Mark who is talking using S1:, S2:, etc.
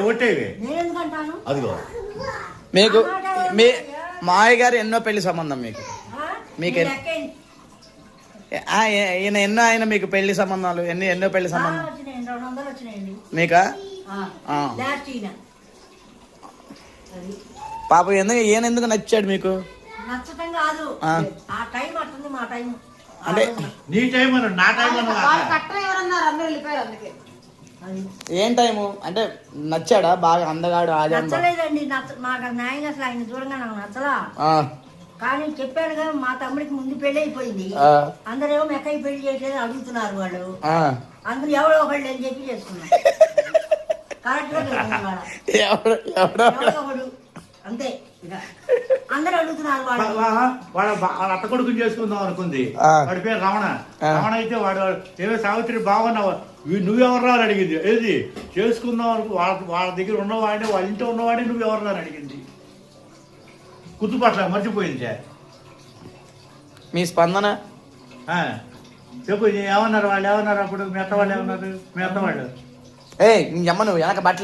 S1: ఒట్టేవి అదిగో
S2: మీకు మీ మావయ్య గారు ఎన్నో పెళ్లి సంబంధం మీకు ఈయన ఎన్నో ఆయన మీకు పెళ్లి సంబంధాలు ఎన్నో పెళ్లి సంబంధం మీకా పాప ఈయన ఎందుకు నచ్చాడు మీకు అంటే
S1: నీ టైం నా టైం
S2: ఏం టైము అంటే నచ్చాడా బాగా అందగాడు
S3: నచ్చలేదండి మాకు న్యాయంగా అసలు ఆయన చూడంగా నాకు నచ్చలా కానీ చెప్పాను కదా మా తమ్ముడికి ముందు పెళ్లి అయిపోయింది అందరేమో మెక్కయ్య పెళ్లి చేయట్లేదు అడుగుతున్నారు వాళ్ళు అందరూ ఎవరో ఒకళ్ళు అని చెప్పి చేసుకున్నారు కరెక్ట్ ఎవడో అంతే అందరూ అడుగుతున్నారు
S1: వాళ్ళ అత్త కొడుకుని చేసుకుందాం అనుకుంది వాడి పేరు రమణ అయితే వాడు ఏదో సావిత్రి బాగున్నావు నువ్వెవర్రా అని అడిగింది ఏది చేసుకుందాం అనుకో వాళ్ళ దగ్గర ఉన్నవాడిని వాళ్ళ ఇంట్లో ఉన్నవాడిని నువ్వెవర్రా అని అడిగింది గుర్తుపట్ల మర్చిపోయింది
S2: మీ స్పందన
S1: చెప్పు ఏమన్నారు వాళ్ళు ఏమన్నారు అప్పుడు మీ అత్త వాళ్ళు ఏమన్నారు మీ అత్త వాళ్ళు
S2: నువ్వు వెనక బట్టలు